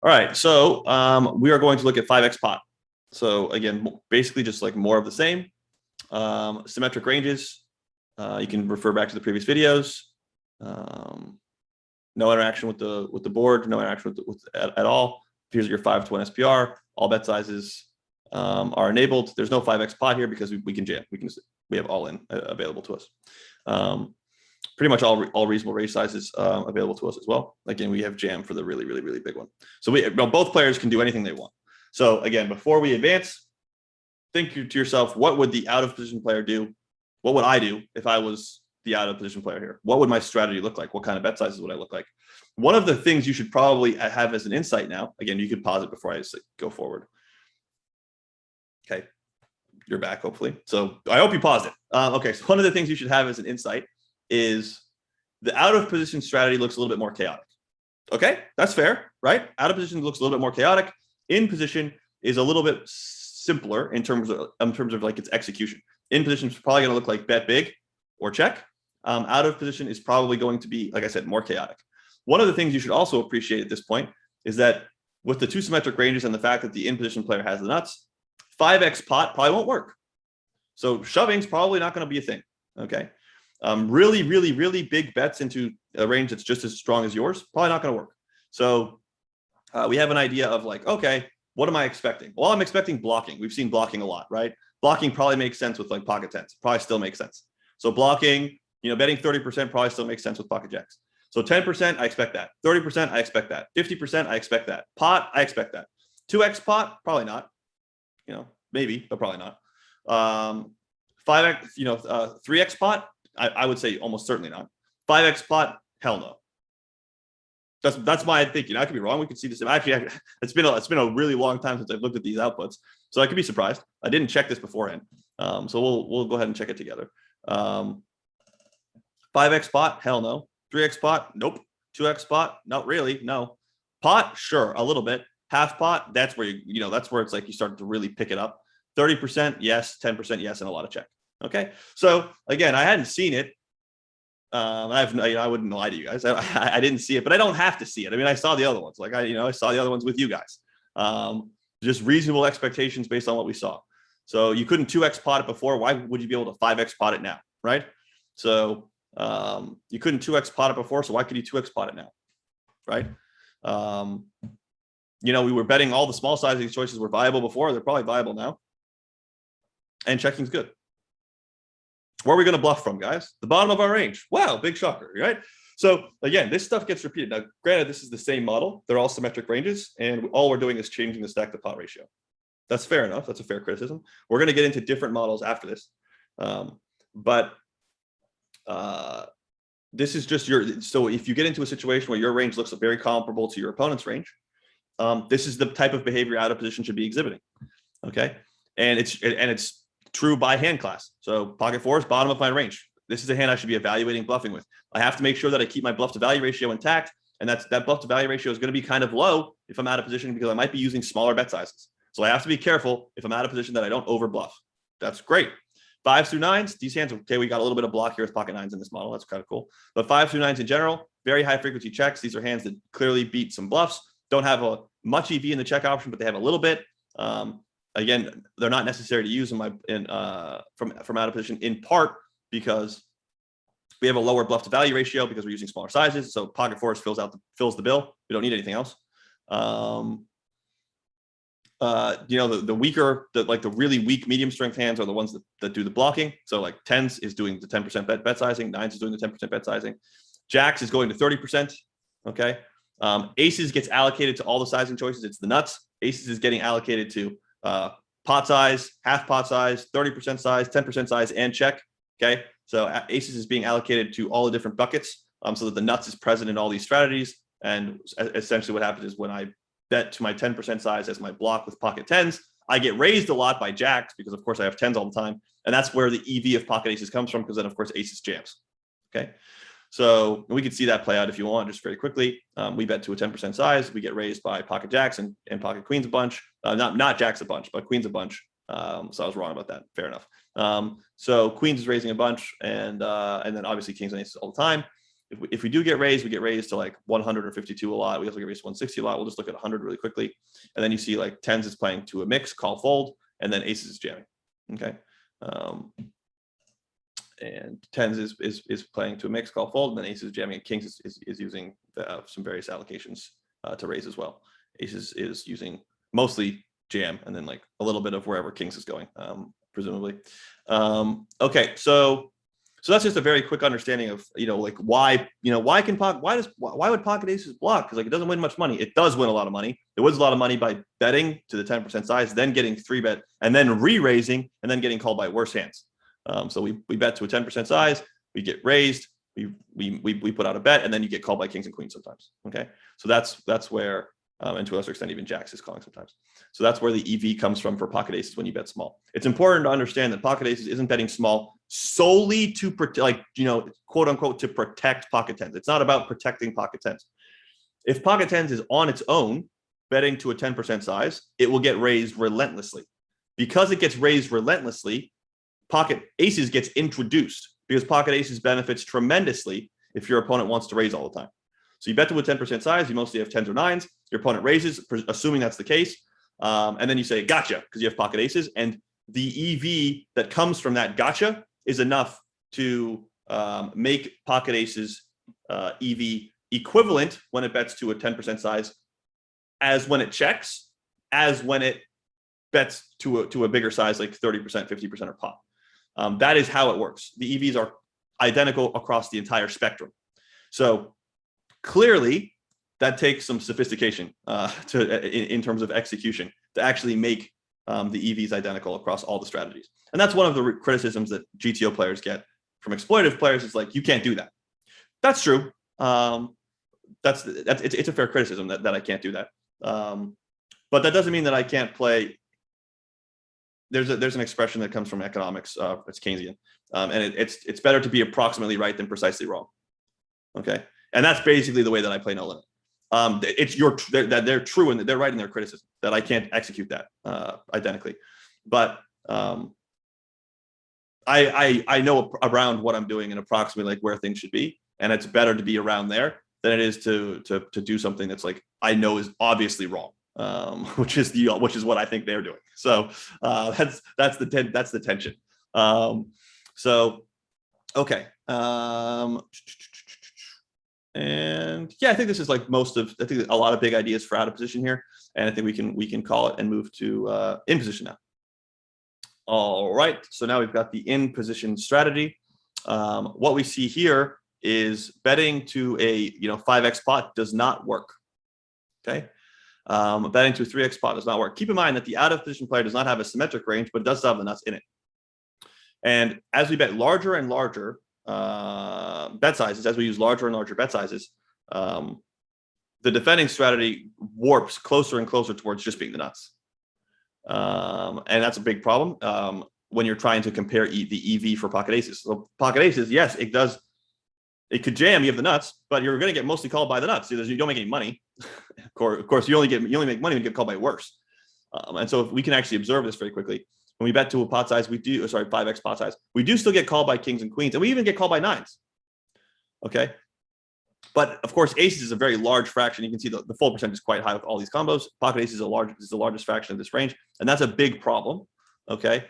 All right, so we are going to look at 5x pot. So again, basically just like more of the same. Symmetric ranges. You can refer back to the previous videos. No interaction with the board, no interaction at all. Here's your 5 to 1 SPR. All bet sizes are enabled. There's no 5x pot here because we can jam. We have all in available to us. Pretty much all reasonable raise sizes available to us as well. Again, we have jam for the really big one. So both players can do anything they want. So again, before we advance, think to yourself, what would the out of position player do? What would I do if I was the out of position player here? What would my strategy look like? What kind of bet sizes would I look like? One of the things you should probably have as an insight now, again, you could pause it before I go forward. Okay, you're back, hopefully. So I hope you paused it. Okay, so one of the things you should have as an insight is the out of position strategy looks a little bit more chaotic. Okay, that's fair, right? Out of position looks a little bit more chaotic. In position is a little bit simpler in terms of like its execution. In position is probably going to look like bet big or check. Out of position is probably going to be, like I said, more chaotic. One of the things you should also appreciate at this point is that with the two symmetric ranges and the fact that the in position player has the nuts, 5x pot probably won't work. So shoving is probably not going to be a thing. Okay. Really big bets into a range that's just as strong as yours, probably not going to work. So we have an idea of like, okay, what am I expecting? Well, I'm expecting blocking. We've seen blocking a lot, right? Blocking probably makes sense with like pocket tens. Probably still makes sense. So blocking, betting 30% probably still makes sense with pocket jacks. So 10%, I expect that. 30%, I expect that. 50%, I expect that. Pot, I expect that. 2x pot, probably not. Maybe, but probably not. 5x, 3x pot, I would say almost certainly not. 5x pot, hell no. That's my thinking. I could be wrong. We could see this. Actually, it's been a really long time since I've looked at these outputs, so I could be surprised. I didn't check this beforehand, so we'll go ahead and check it together. 5x pot, hell no. 3x pot, nope. 2x pot, not really, no. Pot, sure, a little bit. Half pot, that's where that's where it's like you start to really pick it up. 30%, yes. 10%, yes, and a lot of check. Okay, so again, I hadn't seen it. I wouldn't lie to you guys. I didn't see it, but I don't have to see it. I mean, I saw the other ones. Like I saw the other ones with you guys. Just reasonable expectations based on what we saw. So you couldn't 2x pot it before. Why would you be able to 5x pot it now, right? So you couldn't 2x pot it before. So why could you 2x pot it now, right? We were betting all the small sizing choices were viable before. They're probably viable now. And checking's good. Where are we going to bluff from, guys? The bottom of our range. Wow, big shocker, right? So again, this stuff gets repeated. Now, granted, this is the same model. They're all symmetric ranges, and all we're doing is changing the stack to pot ratio. That's fair enough. That's a fair criticism. We're going to get into different models after this. But this is just so if you get into a situation where your range looks very comparable to your opponent's range, this is the type of behavior out of position should be exhibiting. Okay. And it's true by hand class. So pocket fours, bottom of my range. This is a hand I should be evaluating bluffing with. I have to make sure that I keep my bluff to value ratio intact. And that bluff to value ratio is going to be kind of low if I'm out of position because I might be using smaller bet sizes. So I have to be careful if I'm out of position that I don't over bluff. That's great. 5s through 9s, these hands, okay, we got a little bit of block here with pocket 9s in this model. That's kind of cool. But 5s through 9s in general, very high frequency checks. These are hands that clearly beat some bluffs. Don't have a much EV in the check option, but they have a little bit. Again, they're not necessary to use from out of position, in part because we have a lower bluff to value ratio because we're using smaller sizes. So pocket fours fills the bill. We don't need anything else. The weaker, the really weak medium strength hands are the ones that do the blocking. So like 10s is doing the 10% bet sizing. 9s is doing the 10% bet sizing. Jacks is going to 30%. Okay. Aces gets allocated to all the sizing choices. It's the nuts. Aces is getting allocated to pot size, half pot size, 30% size, 10% size, and check. Okay. So aces is being allocated to all the different buckets so that the nuts is present in all these strategies. And essentially what happens is when I bet to my 10% size as my block with pocket 10s, I get raised a lot by jacks because of course I have 10s all the time. And that's where the EV of pocket aces comes from because then of course aces jams. Okay. So we could see that play out if you want, just very quickly. We bet to a 10% size. We get raised by pocket jacks and pocket queens a bunch. Not jacks a bunch, but queens a bunch. So I was wrong about that. Fair enough. So queens is raising a bunch, and then obviously kings and aces all the time. If we do get raised, we get raised to like 100 or 52 a lot. We also get raised to 160 a lot. We'll just look at 100 really quickly. And then you see like tens is playing to a mix, call fold, and then aces is jamming. Okay. And tens is playing to a mix, call fold, and then aces is jamming, and kings is using some various allocations to raise as well. Aces is using mostly jam, and then like a little bit of wherever kings is going, presumably. Okay, so that's just a very quick understanding of, like why would pocket aces block? Because like it doesn't win much money. It does win a lot of money. It wins a lot of money by betting to the 10% size, then getting 3-bet, and then re-raising, and then getting called by worse hands. So we bet to a 10% size, we get raised, we put out a bet, and then you get called by kings and queens sometimes. Okay, so that's where, and to a lesser extent even jacks is calling sometimes. So that's where the EV comes from for pocket aces when you bet small. It's important to understand that pocket aces isn't betting small solely to protect, quote unquote, to protect pocket tens. It's not about protecting pocket tens. If pocket tens is on its own betting to a 10% size, it will get raised relentlessly. Because it gets raised relentlessly, pocket aces gets introduced, because pocket aces benefits tremendously if your opponent wants to raise all the time. So you bet to a 10% size, you mostly have tens or nines, your opponent raises, assuming that's the case, and then you say gotcha, because you have pocket aces, and the EV that comes from that gotcha is enough to make pocket aces EV equivalent when it bets to a 10% size as when it checks, as when it bets to a bigger size like 30%, 50% or pot. That is how it works. The EVs are identical across the entire spectrum. So clearly, that takes some sophistication in terms of execution to actually make the EVs identical across all the strategies. And that's one of the criticisms that GTO players get from exploitative players. It's like, you can't do that. That's true. It's a fair criticism that I can't do that. But that doesn't mean that I can't play. There's an expression that comes from economics. It's Keynesian, and it's better to be approximately right than precisely wrong. Okay, and that's basically the way that I play no limit. That they're true and they're right in their criticism that I can't execute that identically, but I know around what I'm doing and approximately like where things should be, and it's better to be around there than it is to do something that's like I know is obviously wrong. Which is what I think they're doing. So that's the tension. So okay, and yeah, I think this is like I think a lot of big ideas for out of position here, and I think we can call it and move to in position now. All right, so now we've got the in position strategy. What we see here is betting to a 5x pot does not work. Okay. Betting to a 3x pot does not work. Keep in mind that the out of position player does not have a symmetric range, but it does have the nuts in it. And as we bet larger and larger bet sizes, as we use larger and larger bet sizes, the defending strategy warps closer and closer towards just being the nuts. And that's a big problem when you're trying to compare the EV for pocket aces. So pocket aces, yes, it does. It could jam, you have the nuts, but you're going to get mostly called by the nuts. You don't make any money. Of course, you only make money when you get called by worse. And so if we can actually observe this very quickly, when we bet to a pot size, 5x pot size, we do still get called by kings and queens, and we even get called by nines. Okay. But of course, aces is a very large fraction. You can see the fold percentage is quite high with all these combos. Pocket aces is the largest fraction of this range, and that's a big problem. Okay.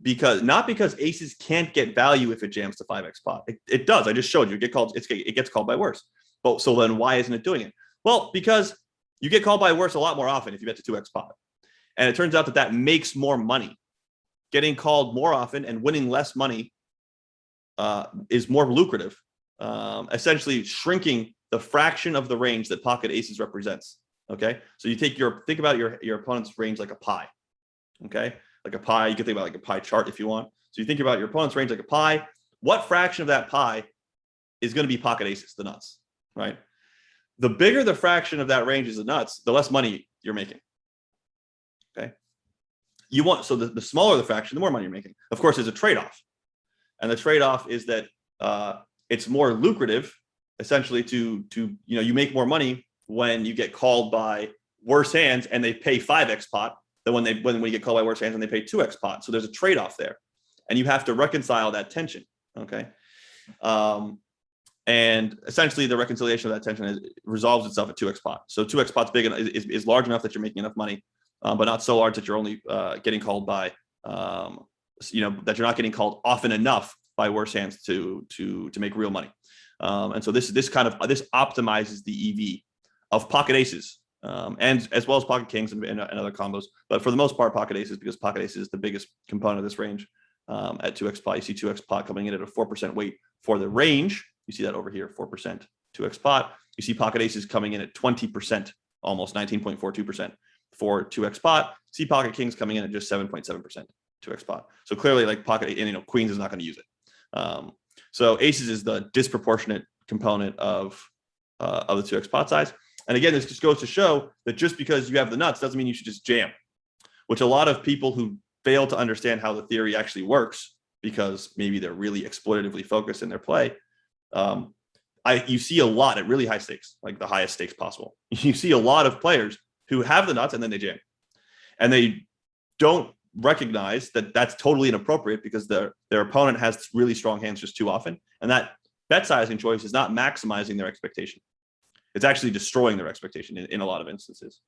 Because aces can't get value if it jams to 5x pot. It does. I just showed you. It gets called by worse. But so then why isn't it doing it? Well, because you get called by worse a lot more often if you bet to 2x pot. And it turns out that makes more money. Getting called more often and winning less money is more lucrative, essentially shrinking the fraction of the range that pocket aces represents. Okay, so you think about your opponent's range like a pie. Okay, like a pie. You can think about like a pie chart if you want. So you think about your opponent's range like a pie. What fraction of that pie is going to be pocket aces, the nuts, right? The bigger the fraction of that range is the nuts, the less money you're making. Okay. So the smaller the fraction, the more money you're making. Of course, there's a trade-off. And the trade-off is that it's more lucrative, essentially, to you make more money when you get called by worse hands and they pay 5x pot than when you get called by worse hands and they pay 2x pot. So there's a trade-off there. And you have to reconcile that tension. Okay. And essentially the reconciliation of that tension resolves itself at 2x pot. So 2x pot's big enough, is large enough that you're making enough money, but not so large that you're only getting called by, that you're not getting called often enough by worse hands to make real money. And so this optimizes the EV of pocket aces, and as well as pocket kings and other combos. But for the most part, pocket aces, because pocket aces is the biggest component of this range. At 2x pot, you see 2x pot coming in at a 4% weight for the range. You see that over here, 4%, 2x pot. You see pocket aces coming in at 20%, almost 19.42% for 2x pot. See pocket kings coming in at just 7.7%, 2x pot. So clearly, like pocket, and queens is not going to use it. So aces is the disproportionate component of the 2x pot size. And again, this just goes to show that just because you have the nuts doesn't mean you should just jam, which a lot of people who fail to understand how the theory actually works, because maybe they're really exploitatively focused in their play. You see a lot at really high stakes, like the highest stakes possible. You see a lot of players who have the nuts and then they jam, and they don't recognize that that's totally inappropriate because their opponent has really strong hands just too often, and that bet sizing choice is not maximizing their expectation. It's actually destroying their expectation in a lot of instances.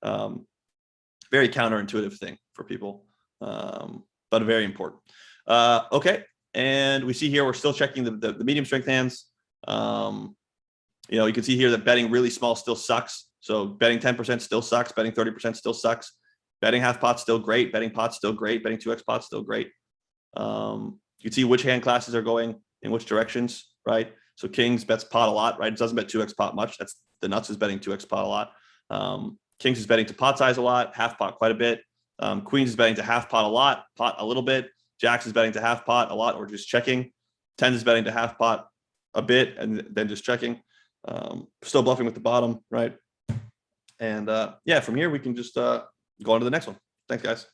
Very counterintuitive thing for people, but very important. Okay. And we see here, we're still checking the medium strength hands. You can see here that betting really small still sucks. So betting 10% still sucks. Betting 30% still sucks. Betting half pot still great. Betting pot still great. Betting 2x pot still great. You can see which hand classes are going in which directions, right? So kings bets pot a lot, right? It doesn't bet 2x pot much. That's the nuts is betting 2x pot a lot. Kings is betting to pot size a lot, half pot quite a bit. Queens is betting to half pot a lot, pot a little bit. Jacks is betting to half pot a lot or just checking. Tens is betting to half pot a bit and then just checking. Still bluffing with the bottom, right? And yeah, from here we can just go on to the next one. Thanks, guys.